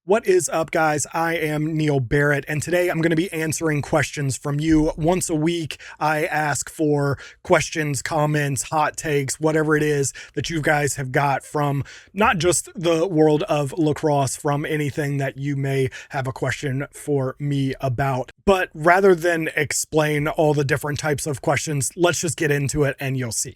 What is up, guys? I am Neil Barrett, and today I'm going to be answering questions from you. Once a week, I ask for questions, comments, hot takes, whatever it is that you guys have got from not just the world of lacrosse, from anything that you may have a question for me about. But rather than explain all the different types of questions, let's just get into it and you'll see.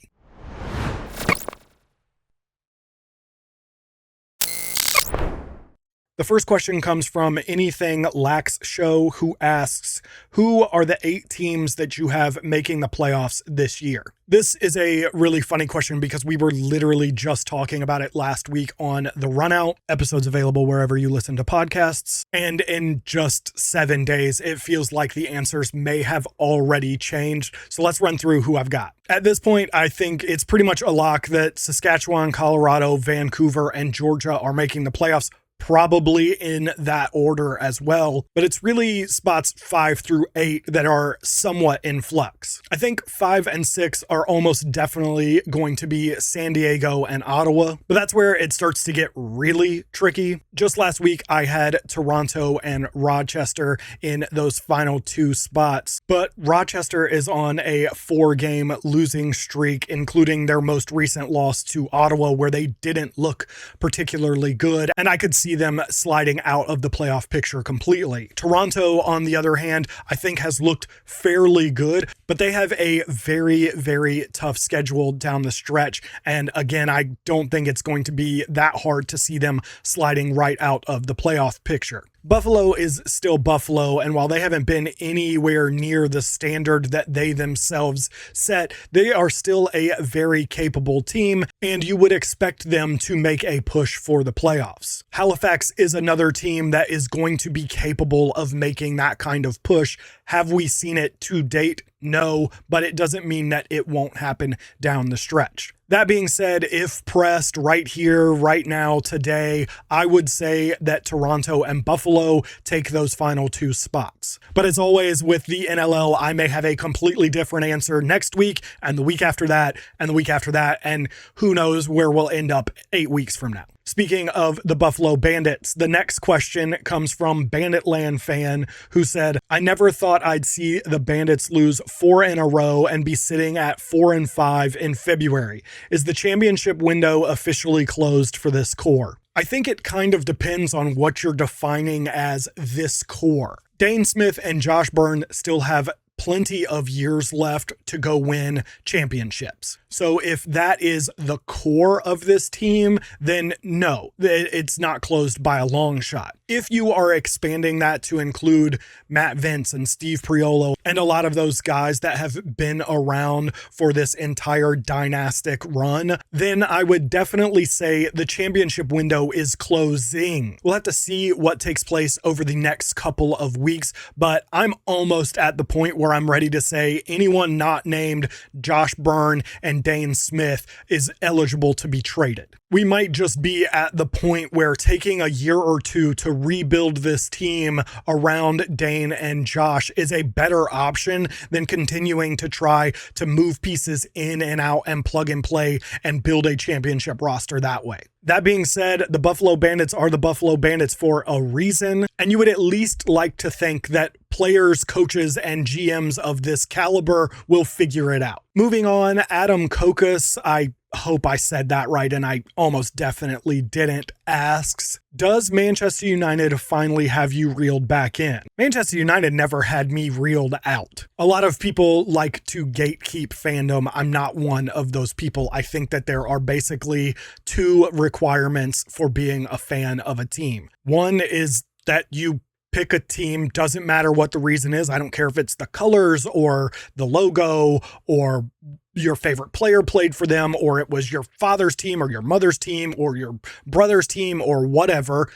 The first question comes from Anything Lax Show, who asks, who are the 8 teams that you have making the playoffs this year? This is a really funny question because we were literally just talking about it last week on The Runout. Episodes available wherever you listen to podcasts. And in just 7 days, it feels like the answers may have already changed. So let's run through who I've got. At this point, I think it's pretty much a lock that Saskatchewan, Colorado, Vancouver, and Georgia are making the playoffs. Probably in that order as well, but it's really spots 5 through 8 that are somewhat in flux. I think 5 and 6 are almost definitely going to be San Diego and Ottawa, but that's where it starts to get really tricky. Just last week, I had Toronto and Rochester in those final 2 spots, but Rochester is on a 4-game losing streak, including their most recent loss to Ottawa, where they didn't look particularly good, and I could see them sliding out of the playoff picture completely. Toronto, on the other hand, I think has looked fairly good, but they have a very, very tough schedule down the stretch. And again, I don't think it's going to be that hard to see them sliding right out of the playoff picture. Buffalo is still Buffalo, and while they haven't been anywhere near the standard that they themselves set, they are still a very capable team, and you would expect them to make a push for the playoffs. Halifax is another team that is going to be capable of making that kind of push. Have we seen it to date? No, but it doesn't mean that it won't happen down the stretch. That being said, if pressed right here, right now, today, I would say that Toronto and Buffalo take those final 2 spots. But as always with the NLL, I may have a completely different answer next week and the week after that and the week after that, and who knows where we'll end up 8 weeks from now. Speaking of the Buffalo Bandits, the next question comes from Banditland fan who said, I never thought I'd see the Bandits lose 4 in a row and be sitting at 4-5 in February. Is the championship window officially closed for this core? I think it kind of depends on what you're defining as this core. Dane Smith and Josh Byrne still have plenty of years left to go win championships. So if that is the core of this team, then no, it's not closed by a long shot. If you are expanding that to include Matt Vince and Steve Priolo and a lot of those guys that have been around for this entire dynastic run, then I would definitely say the championship window is closing. We'll have to see what takes place over the next couple of weeks, but I'm almost at the point where I'm ready to say anyone not named Josh Byrne and Dane Smith is eligible to be traded. We might just be at the point where taking a year or 2 to rebuild this team around Dane and Josh is a better option than continuing to try to move pieces in and out and plug and play and build a championship roster that way. That being said, the Buffalo Bandits are the Buffalo Bandits for a reason, and you would at least like to think that players, coaches, and GMs of this caliber will figure it out. Moving on, Adam Kokas, I hope I said that right, and I almost definitely didn't, asks, does Manchester United finally have you reeled back in? Manchester United never had me reeled out. A lot of people like to gatekeep fandom. I'm not one of those people. I think that there are basically 2 requirements for being a fan of a team. One is that you pick a team, doesn't matter what the reason is. I don't care if it's the colors or the logo or your favorite player played for them, or it was your father's team or your mother's team or your brother's team or whatever.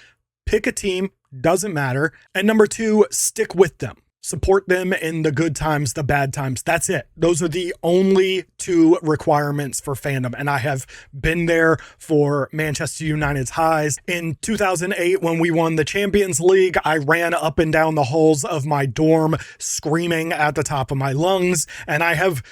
Pick a team, doesn't matter. And number 2, stick with them. Support them in the good times, the bad times. That's it. Those are the only 2 requirements for fandom. And I have been there for Manchester United's highs. In 2008, when we won the Champions League, I ran up and down the halls of my dorm screaming at the top of my lungs. And I have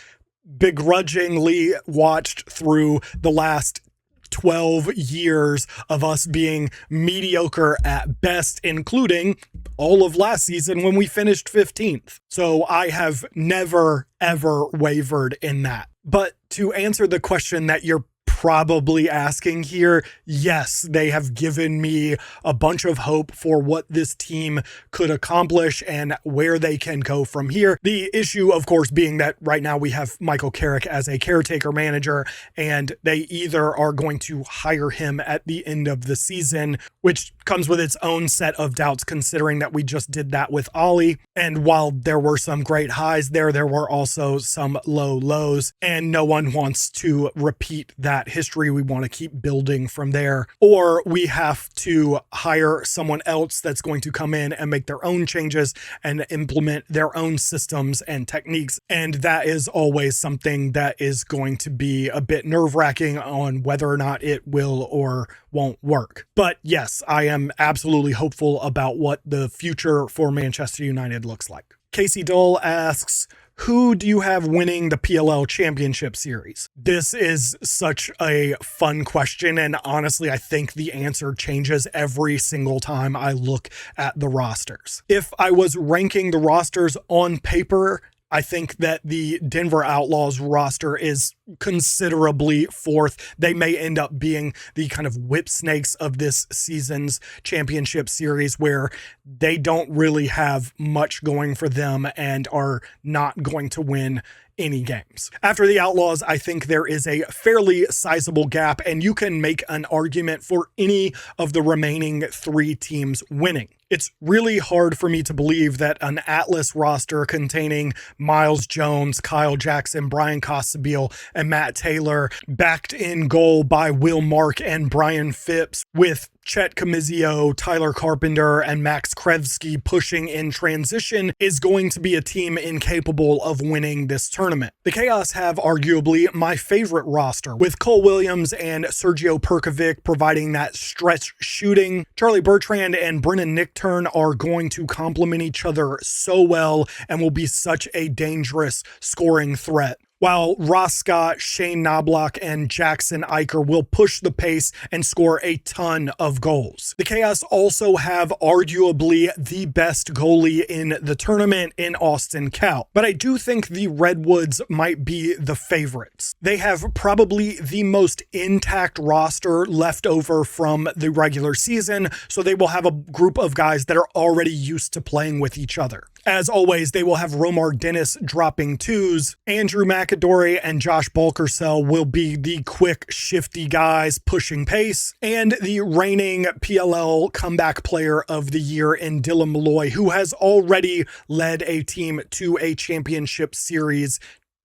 begrudgingly watched through the last 12 years of us being mediocre at best, including all of last season when we finished 15th. So I have never, ever wavered in that. But to answer the question that you're probably asking here, yes, they have given me a bunch of hope for what this team could accomplish and where they can go from here. The issue, of course, being that right now we have Michael Carrick as a caretaker manager, and they either are going to hire him at the end of the season, which comes with its own set of doubts considering that we just did that with Ollie. And while there were some great highs there were also some low lows, and no one wants to repeat that history. We want to keep building from there. Or we have to hire someone else that's going to come in and make their own changes and implement their own systems and techniques. And that is always something that is going to be a bit nerve-wracking on whether or not it will or won't work. But yes, I am absolutely hopeful about what the future for Manchester United looks like. Casey Dull asks, who do you have winning the PLL Championship Series? This is such a fun question, and honestly, I think the answer changes every single time I look at the rosters. If I was ranking the rosters on paper, I think that the Denver Outlaws roster is considerably fourth. They may end up being the kind of whip snakes of this season's championship series, where they don't really have much going for them and are not going to win any games. After the Outlaws, I think there is a fairly sizable gap, and you can make an argument for any of the remaining three teams winning. It's really hard for me to believe that an Atlas roster containing Miles Jones, Kyle Jackson, Brian Costabile, and Matt Taylor, backed in goal by Will Mark and Brian Phipps, with Chet Comizio, Tyler Carpenter, and Max Krevsky pushing in transition, is going to be a team incapable of winning this tournament. The Chaos have arguably my favorite roster, with Cole Williams and Sergio Perkovic providing that stretch shooting. Charlie Bertrand and Brennan Nickturn are going to complement each other so well and will be such a dangerous scoring threat, while Ross Scott, Shane Knobloch, and Jackson Eicher will push the pace and score a ton of goals. The Chaos also have arguably the best goalie in the tournament in Austin Cow, but I do think the Redwoods might be the favorites. They have probably the most intact roster left over from the regular season, so they will have a group of guys that are already used to playing with each other. As always, they will have Romar Dennis dropping twos. Andrew McAdory and Josh Balkersell will be the quick, shifty guys pushing pace. And the reigning PLL comeback player of the year in Dylan Malloy, who has already led a team to a championship series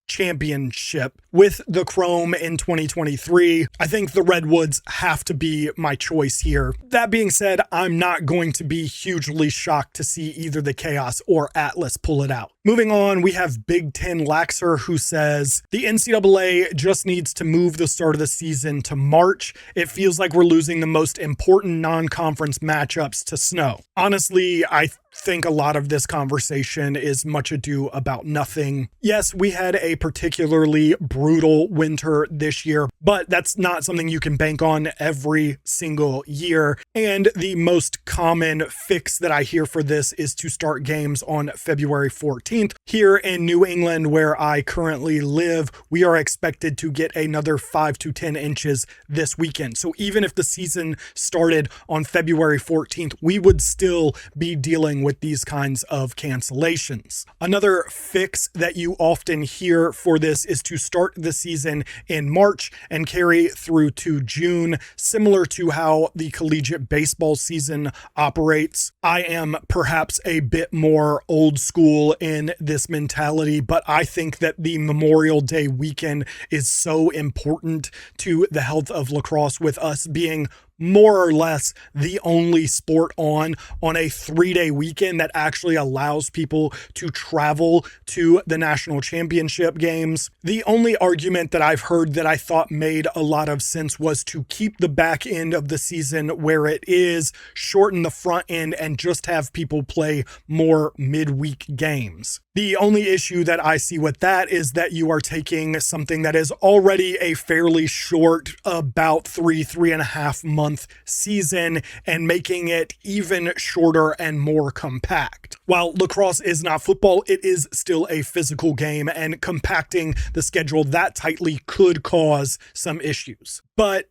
championship with the Chrome in 2023. I think the Redwoods have to be my choice here. That being said, I'm not going to be hugely shocked to see either the Chaos or Atlas pull it out. Moving on, we have Big Ten Laxer, who says, the NCAA just needs to move the start of the season to March. It feels like we're losing the most important non-conference matchups to snow. Honestly, I think a lot of this conversation is much ado about nothing. Yes, we had a particularly brutal winter this year, but that's not something you can bank on every single year. And the most common fix that I hear for this is to start games on February 14th. Here in New England, where I currently live, we are expected to get another 5 to 10 inches this weekend. So even if the season started on February 14th, we would still be dealing with these kinds of cancellations. Another fix that you often hear for this is to start the season in March and carry through to June, similar to how the collegiate baseball season operates. I am perhaps a bit more old school in this mentality, but I think that the Memorial Day weekend is so important to the health of lacrosse, with us being more or less the only sport on a 3-day weekend that actually allows people to travel to the national championship games. The only argument that I've heard that I thought made a lot of sense was to keep the back end of the season where it is, shorten the front end, and just have people play more midweek games. The only issue that I see with that is that you are taking something that is already a fairly short, about 3.5 month season, and making it even shorter and more compact. While lacrosse is not football, it is still a physical game, and compacting the schedule that tightly could cause some issues. But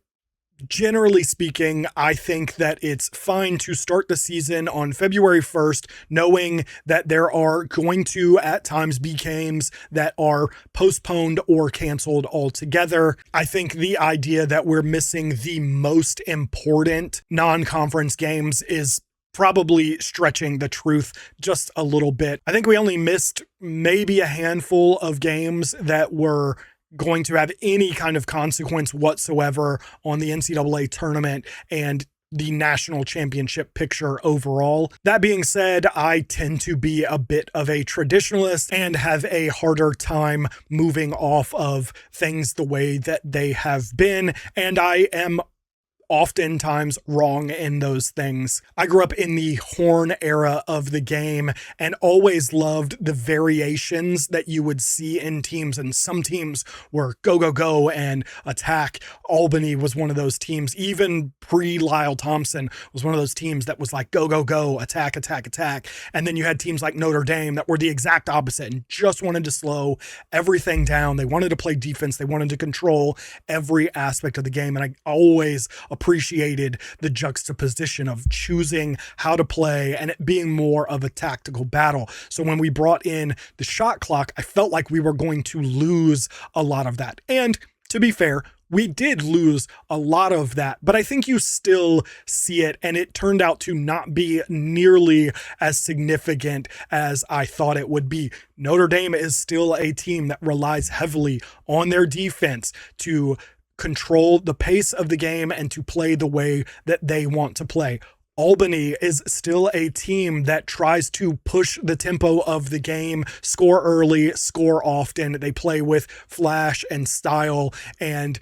generally speaking, I think that it's fine to start the season on February 1st, knowing that there are going to at times be games that are postponed or canceled altogether. I think the idea that we're missing the most important non-conference games is probably stretching the truth just a little bit. I think we only missed maybe a handful of games that were going to have any kind of consequence whatsoever on the NCAA tournament and the national championship picture overall. That being said, I tend to be a bit of a traditionalist and have a harder time moving off of things the way that they have been, and I am oftentimes wrong in those things. I grew up in the horn era of the game and always loved the variations that you would see in teams, and some teams were go, go, go and attack. Albany was one of those teams. Even pre-Lyle Thompson was one of those teams that was like go, go, go, attack, attack, attack. And then you had teams like Notre Dame that were the exact opposite and just wanted to slow everything down. They wanted to play defense. They wanted to control every aspect of the game. And I always appreciated the juxtaposition of choosing how to play and it being more of a tactical battle. So when we brought in the shot clock, I felt like we were going to lose a lot of that. And to be fair, we did lose a lot of that, but I think you still see it, and it turned out to not be nearly as significant as I thought it would be. Notre Dame is still a team that relies heavily on their defense to control the pace of the game and to play the way that they want to play. Albany is still a team that tries to push the tempo of the game, score early, score often. They play with flash and style, and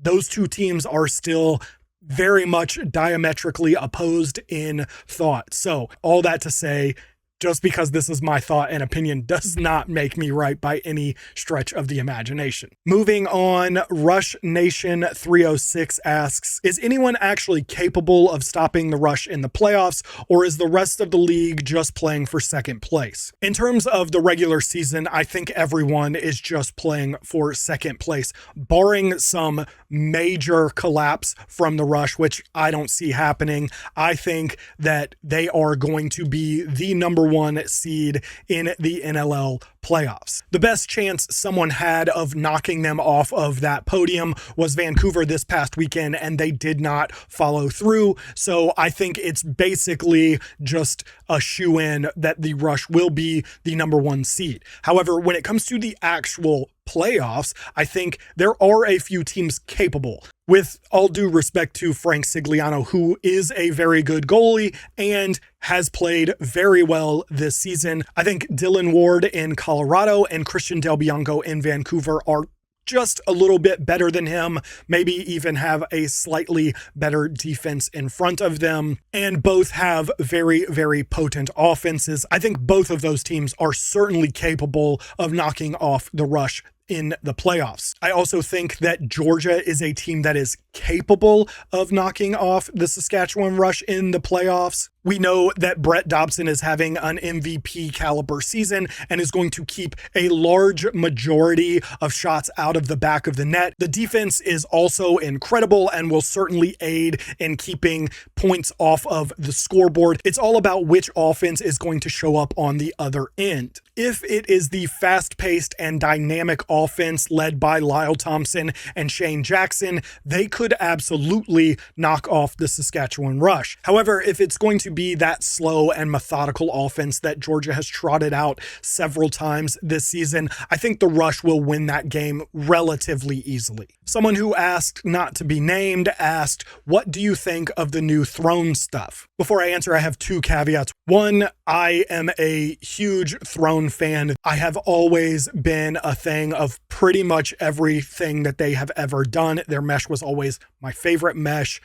those two teams are still very much diametrically opposed in thought. So all that to say, just because this is my thought and opinion does not make me right by any stretch of the imagination. Moving on, Rush Nation 306 asks, is anyone actually capable of stopping the Rush in the playoffs, or is the rest of the league just playing for second place? In terms of the regular season, I think everyone is just playing for second place, barring some major collapse from the Rush, which I don't see happening. I think that they are going to be the number one seed in the NLL playoffs. The best chance someone had of knocking them off of that podium was Vancouver this past weekend, and they did not follow through. So I think it's basically just a shoe-in that the Rush will be the number one seed. However, when it comes to the actual playoffs, I think there are a few teams capable. With all due respect to Frank Sigliano, who is a very good goalie and has played very well this season, I think Dylan Ward in Colorado and Christian Del Bianco in Vancouver are just a little bit better than him, maybe even have a slightly better defense in front of them, and both have very, very potent offenses. I think both of those teams are certainly capable of knocking off the Rush in the playoffs. I also think that Georgia is a team that is capable of knocking off the Saskatchewan Rush in the playoffs. We know that Brett Dobson is having an MVP caliber season and is going to keep a large majority of shots out of the back of the net. The defense is also incredible and will certainly aid in keeping points off of the scoreboard. It's all about which offense is going to show up on the other end. If it is the fast-paced and dynamic offense led by Lyle Thompson and Shane Jackson, they could absolutely knock off the Saskatchewan Rush. However, if it's going to be that slow and methodical offense that Georgia has trotted out several times this season, I think the Rush will win that game relatively easily. Someone who asked not to be named asked, what do you think of the new throne stuff? Before I answer, I have two caveats. One, I am a huge Throne fan. I have always been a thing of pretty much everything that they have ever done. Their mesh was always my favorite mesh.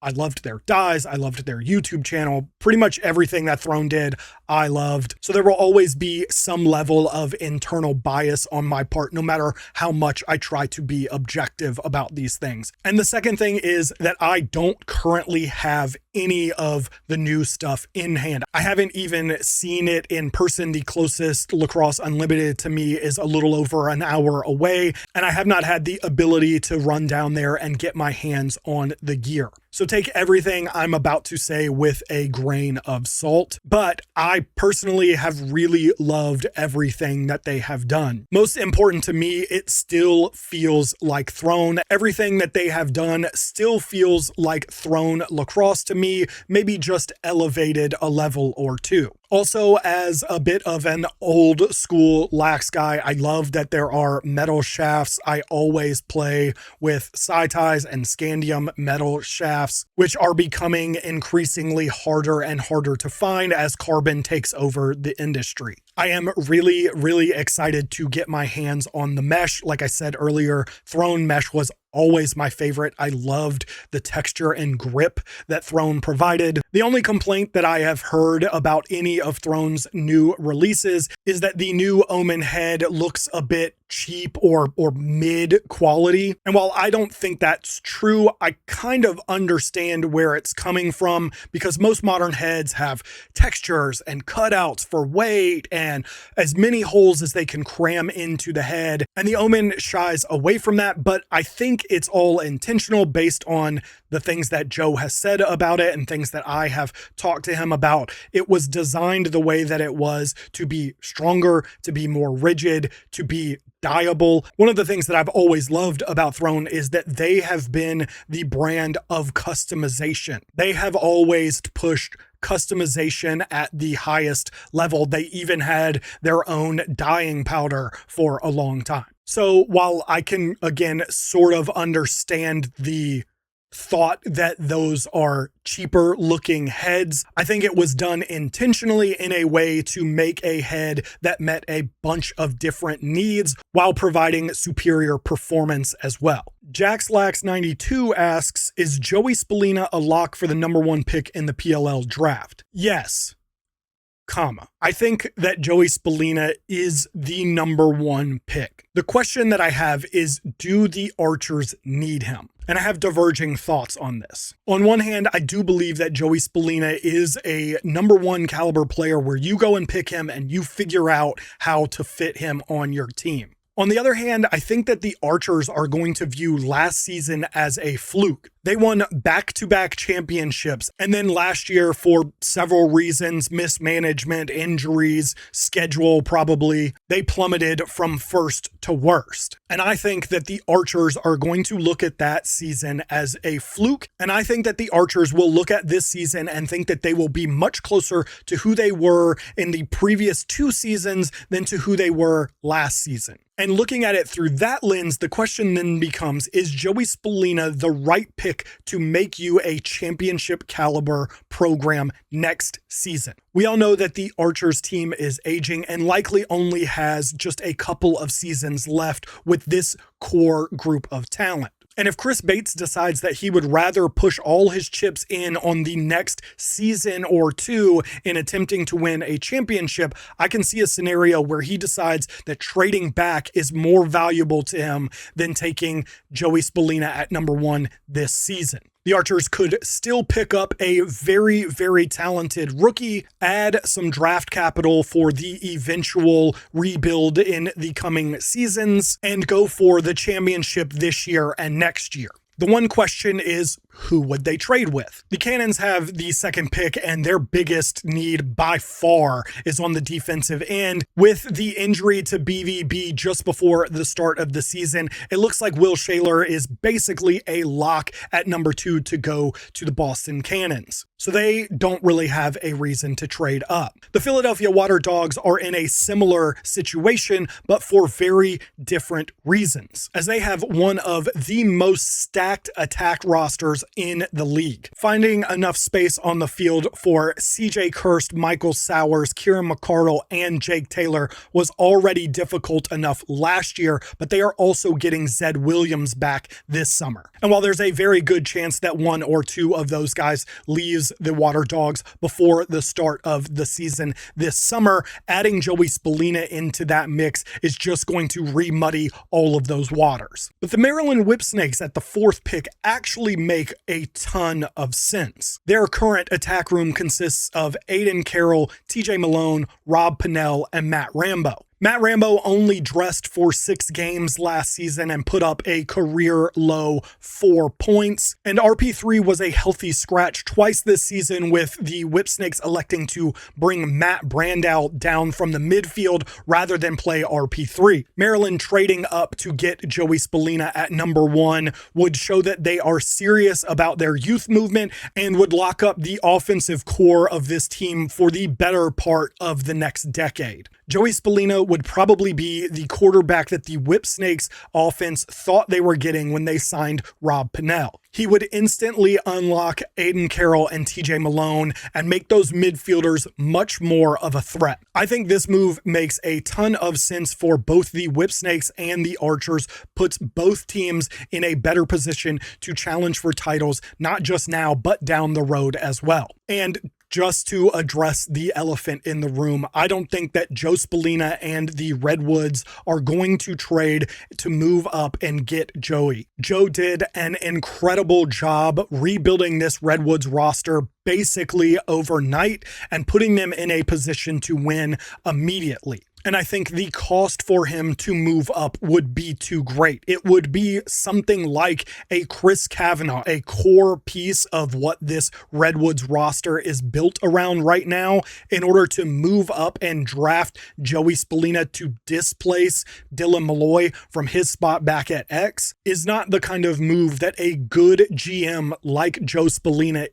I loved their dies. I loved their YouTube channel. Pretty much everything that Throne did, I loved. So there will always be some level of internal bias on my part, no matter how much I try to be objective about these things. And the second thing is that I don't currently have any of the new stuff in hand. I haven't even seen it in person. The closest Lacrosse Unlimited to me is a little over an hour away, and I have not had the ability to run down there and get my hands on the gear. So take everything I'm about to say with a grain of salt, but I personally have really loved everything that they have done. Most important to me, it still feels like Throne. Everything that they have done still feels like Throne Lacrosse to me, maybe just elevated a level or two. Also, as a bit of an old school lax guy, I love that there are metal shafts. I always play with sci-ties and scandium metal shafts, which are becoming increasingly harder and harder to find as carbon takes over the industry. I am really, really excited to get my hands on the mesh. Like I said earlier, Throne mesh was always my favorite. I loved the texture and grip that Throne provided. The only complaint that I have heard about any of Throne's new releases is that the new Omen head looks a bit cheap or mid quality. And while I don't think that's true, I kind of understand where it's coming from, because most modern heads have textures and cutouts for weight and as many holes as they can cram into the head. And the Omen shies away from that, but I think it's all intentional based on the things that Joe has said about it and things that I have talked to him about. It was designed the way that it was to be stronger, to be more rigid, to be dyeable. One of the things that I've always loved about Throne is that they have been the brand of customization. They have always pushed customization at the highest level. They even had their own dyeing powder for a long time. So while I can, again, sort of understand the thought that those are cheaper looking heads, I think it was done intentionally in a way to make a head that met a bunch of different needs while providing superior performance as well. JaxLax92 asks, is Joey Spallina a lock for the #1 pick in the PLL draft? Yes, comma. I think that Joey Spallina is the #1 pick. The question that I have is, do the Archers need him? And I have diverging thoughts on this. On one hand, I do believe that Joey Spallina is a #1 caliber player where you go and pick him and you figure out how to fit him on your team. On the other hand, I think that the Archers are going to view last season as a fluke. They won back-to-back championships, and then last year, for several reasons, mismanagement, injuries, schedule probably, they plummeted from first to worst. And I think that the Archers are going to look at that season as a fluke, and I think that the Archers will look at this season and think that they will be much closer to who they were in the previous 2 seasons than to who they were last season. And looking at it through that lens, the question then becomes, is Joey Spallina the right pick to make you a championship caliber program next season? We all know that the Archers team is aging and likely only has just a couple of seasons left with this core group of talent. And if Chris Bates decides that he would rather push all his chips in on the next season or 2 in attempting to win a championship, I can see a scenario where he decides that trading back is more valuable to him than taking Joey Spallina at #1 this season. The Archers could still pick up a very, very talented rookie, add some draft capital for the eventual rebuild in the coming seasons, and go for the championship this year and next year. The one question is, who would they trade with? The Cannons have the second pick, and their biggest need by far is on the defensive end. With the injury to BVB just before the start of the season, it looks like Will Shaler is basically a lock at number 2 to go to the Boston Cannons. So they don't really have a reason to trade up. The Philadelphia Water Dogs are in a similar situation, but for very different reasons, as they have one of the most stacked attack rosters in the league. Finding enough space on the field for CJ Kirst, Michael Sowers, Kieran McCardle, and Jake Taylor was already difficult enough last year, but they are also getting Zed Williams back this summer. And while there's a very good chance that one or two of those guys leaves the Water Dogs before the start of the season this summer, adding Joey Spallina into that mix is just going to remuddy all of those waters. But the Maryland Whipsnakes at the 4th pick actually make a ton of sense. Their current attack room consists of Aiden Carroll, TJ Malone, Rob Pennell, and Matt Rambo. Matt Rambo only dressed for 6 games last season and put up a career low 4 points. And RP3 was a healthy scratch twice this season, with the Whipsnakes electing to bring Matt Brandow down from the midfield rather than play RP3. Maryland trading up to get Joey Spallina at number 1 would show that they are serious about their youth movement and would lock up the offensive core of this team for the better part of the next decade. Joey Spallina would probably be the quarterback that the Whipsnakes offense thought they were getting when they signed Rob Pennell. He would instantly unlock Aiden Carroll and TJ Malone and make those midfielders much more of a threat. I think this move makes a ton of sense for both the Whipsnakes and the Archers, puts both teams in a better position to challenge for titles, not just now, but down the road as well. And just to address the elephant in the room, I don't think that Joe Spallina and the Redwoods are going to trade to move up and get Joey. Joe did an incredible job rebuilding this Redwoods roster basically overnight and putting them in a position to win immediately. And I think the cost for him to move up would be too great. It would be something like a Chris Kavanaugh, a core piece of what this Redwoods roster is built around right now, in order to move up and draft Joey Spallina to displace Dylan Malloy from his spot back at X, is not the kind of move that a good GM like Joe Spallina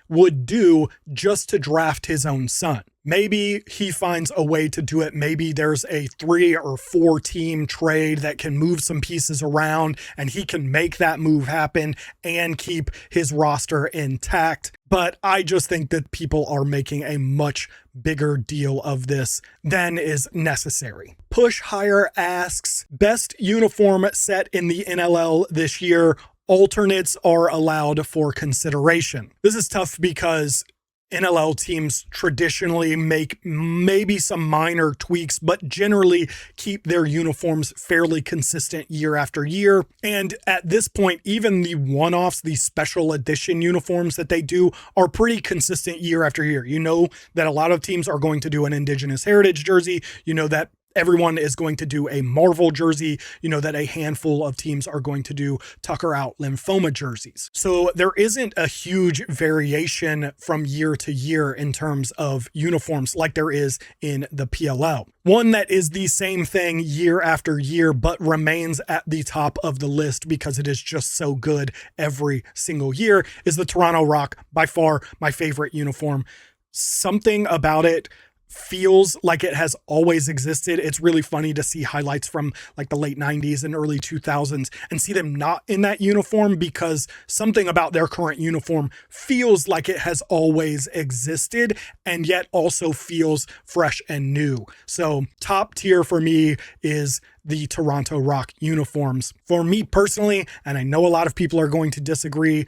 would do just to draft his own son. Maybe he finds a way to do it. Maybe there's a 3 or 4 team trade that can move some pieces around and he can make that move happen and keep his roster intact. But I just think that people are making a much bigger deal of this than is necessary. Push Higher asks, best uniform set in the NLL this year. Alternates are allowed for consideration. This is tough because NLL teams traditionally make maybe some minor tweaks, but generally keep their uniforms fairly consistent year after year. And at this point, even the one-offs, the special edition uniforms that they do, are pretty consistent year after year. You know that a lot of teams are going to do an Indigenous Heritage jersey. You know that everyone is going to do a Marvel jersey. You know that a handful of teams are going to do Tucker Out Lymphoma jerseys. So there isn't a huge variation from year to year in terms of uniforms like there is in the PLL. One that is the same thing year after year, but remains at the top of the list because it is just so good every single year, is the Toronto Rock. By far my favorite uniform. Something about it feels like it has always existed. It's really funny to see highlights from like the late 90s and early 2000s and see them not in that uniform, because something about their current uniform feels like it has always existed and yet also feels fresh and new. So top tier for me is the Toronto Rock uniforms. For me personally, and I know a lot of people are going to disagree,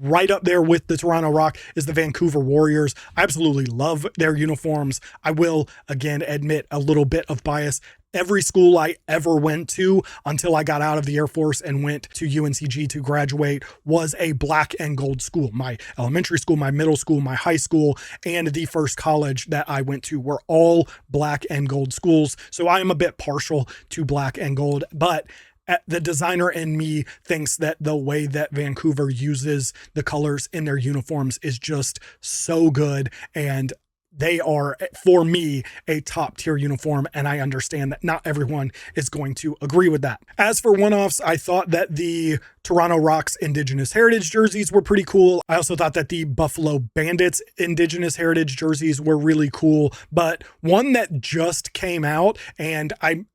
right up there with the Toronto Rock is the Vancouver Warriors. I absolutely love their uniforms. I will, again, admit a little bit of bias. Every school I ever went to until I got out of the Air Force and went to UNCG to graduate was a black and gold school. My elementary school, my middle school, my high school, and the first college that I went to were all black and gold schools. So I am a bit partial to black and gold, but the designer in me thinks that the way that Vancouver uses the colors in their uniforms is just so good, and they are, for me, a top tier uniform, and I understand that not everyone is going to agree with that. As for one-offs, I thought that the Toronto Rocks Indigenous Heritage jerseys were pretty cool. I also thought that the Buffalo Bandits Indigenous Heritage jerseys were really cool, but one that just came out, and I'm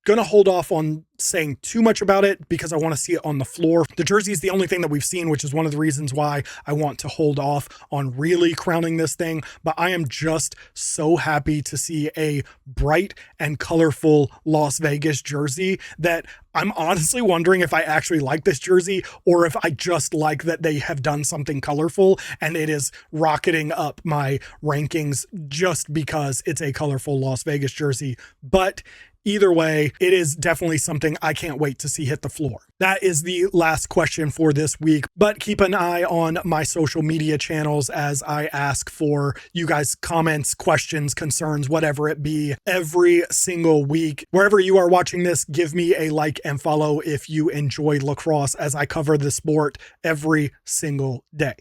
gonna hold off on saying too much about it because I want to see it on the floor. The jersey is the only thing that we've seen, which is one of the reasons why I want to hold off on really crowning this thing. But I am just so happy to see a bright and colorful Las Vegas jersey that I'm honestly wondering if I actually like this jersey or if I just like that they have done something colorful and it is rocketing up my rankings just because it's a colorful Las Vegas jersey. But either way, it is definitely something I can't wait to see hit the floor. That is the last question for this week, but keep an eye on my social media channels as I ask for you guys' comments, questions, concerns, whatever it be, every single week. Wherever you are watching this, give me a like and follow if you enjoy lacrosse as I cover the sport every single day.